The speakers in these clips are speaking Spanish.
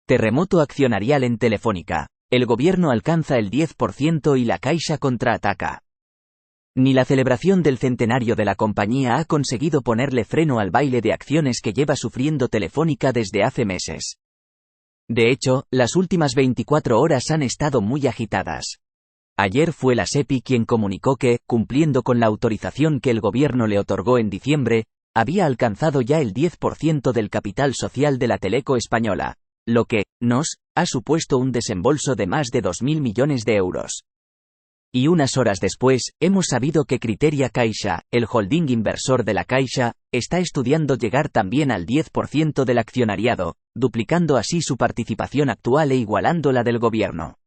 Terremoto accionarial en Telefónica. El gobierno alcanza el 10% y la Caixa contraataca. Ni la celebración del centenario de la compañía ha conseguido ponerle freno al baile de acciones que lleva sufriendo Telefónica desde hace meses. De hecho, las últimas 24 horas han estado muy agitadas. Ayer fue la SEPI quien comunicó que, cumpliendo con la autorización que el gobierno le otorgó en diciembre, había alcanzado ya el 10% del capital social de la Teleco española, lo que, ha supuesto un desembolso de más de 2.000 millones de euros. Y unas horas después, hemos sabido que Criteria Caixa, el holding inversor de la Caixa, está estudiando llegar también al 10% del accionariado, duplicando así su participación actual e igualando la del gobierno.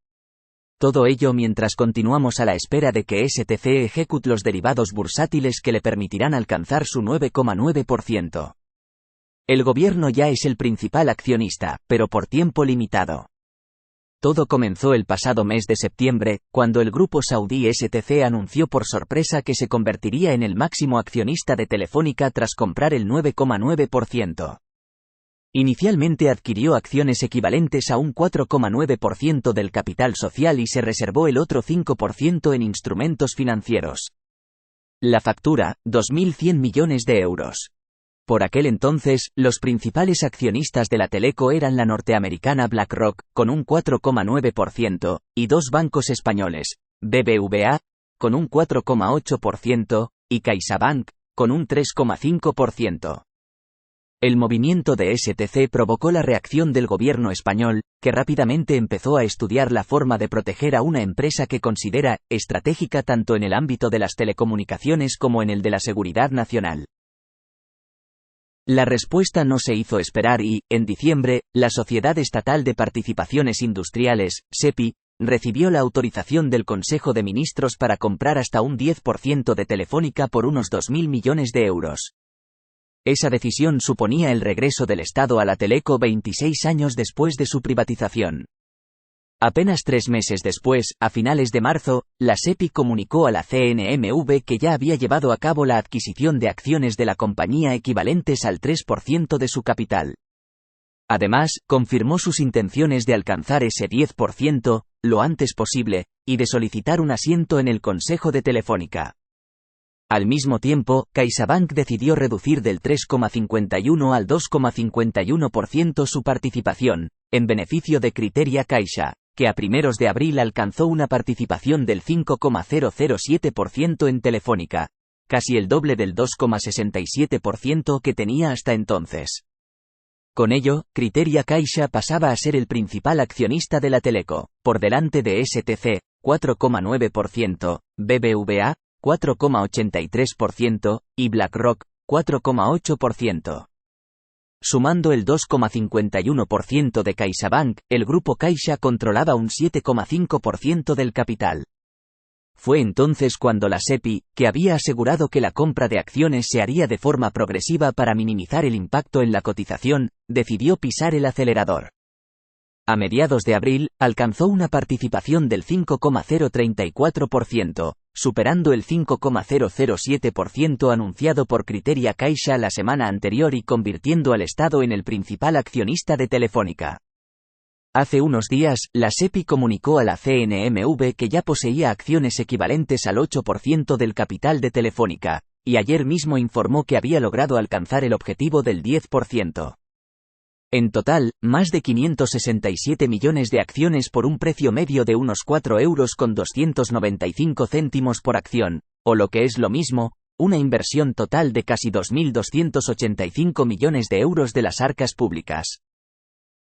Todo ello mientras continuamos a la espera de que STC ejecute los derivados bursátiles que le permitirán alcanzar su 9,9%. El gobierno ya es el principal accionista, pero por tiempo limitado. Todo comenzó el pasado mes de septiembre, cuando el grupo saudí STC anunció por sorpresa que se convertiría en el máximo accionista de Telefónica tras comprar el 9,9%. Inicialmente adquirió acciones equivalentes a un 4,9% del capital social y se reservó el otro 5% en instrumentos financieros. La factura, 2.100 millones de euros. Por aquel entonces, los principales accionistas de la Teleco eran la norteamericana BlackRock, con un 4,9%, y dos bancos españoles, BBVA, con un 4,8%, y CaixaBank, con un 3,5%. El movimiento de STC provocó la reacción del gobierno español, que rápidamente empezó a estudiar la forma de proteger a una empresa que considera estratégica tanto en el ámbito de las telecomunicaciones como en el de la seguridad nacional. La respuesta no se hizo esperar y, en diciembre, la Sociedad Estatal de Participaciones Industriales, SEPI, recibió la autorización del Consejo de Ministros para comprar hasta un 10% de Telefónica por unos 2.000 millones de euros. Esa decisión suponía el regreso del Estado a la Teleco 26 años después de su privatización. Apenas 3 meses después, a finales de marzo, la SEPI comunicó a la CNMV que ya había llevado a cabo la adquisición de acciones de la compañía equivalentes al 3% de su capital. Además, confirmó sus intenciones de alcanzar ese 10%, lo antes posible, y de solicitar un asiento en el Consejo de Telefónica. Al mismo tiempo, CaixaBank decidió reducir del 3,51 al 2,51% su participación, en beneficio de Criteria Caixa, que a primeros de abril alcanzó una participación del 5,007% en Telefónica, casi el doble del 2,67% que tenía hasta entonces. Con ello, Criteria Caixa pasaba a ser el principal accionista de la Teleco, por delante de STC, 4,9%, BBVA, 4,83%, y BlackRock, 4,8%. Sumando el 2,51% de CaixaBank, el grupo Caixa controlaba un 7,5% del capital. Fue entonces cuando la SEPI, que había asegurado que la compra de acciones se haría de forma progresiva para minimizar el impacto en la cotización, decidió pisar el acelerador. A mediados de abril, alcanzó una participación del 5,034%, superando el 5,007% anunciado por Criteria Caixa la semana anterior y convirtiendo al Estado en el principal accionista de Telefónica. Hace unos días, la SEPI comunicó a la CNMV que ya poseía acciones equivalentes al 8% del capital de Telefónica, y ayer mismo informó que había logrado alcanzar el objetivo del 10%. En total, más de 567 millones de acciones por un precio medio de unos 4,295 euros por acción, o lo que es lo mismo, una inversión total de casi 2.285 millones de euros de las arcas públicas.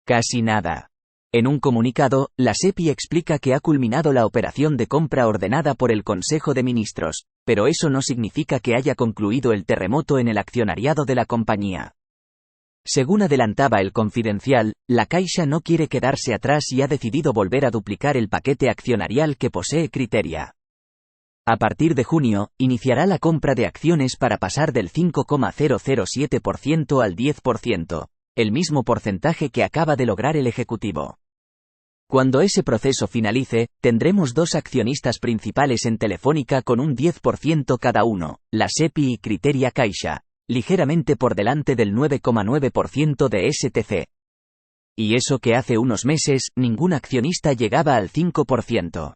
Casi nada. En un comunicado, la SEPI explica que ha culminado la operación de compra ordenada por el Consejo de Ministros, pero eso no significa que haya concluido el terremoto en el accionariado de la compañía. Según adelantaba El Confidencial, la Caixa no quiere quedarse atrás y ha decidido volver a duplicar el paquete accionarial que posee Criteria. A partir de junio, iniciará la compra de acciones para pasar del 5,007% al 10%, el mismo porcentaje que acaba de lograr el Ejecutivo. Cuando ese proceso finalice, tendremos dos accionistas principales en Telefónica con un 10% cada uno, la SEPI y Criteria Caixa, ligeramente por delante del 9,9% de STC. Y eso que hace unos meses, ningún accionista llegaba al 5%.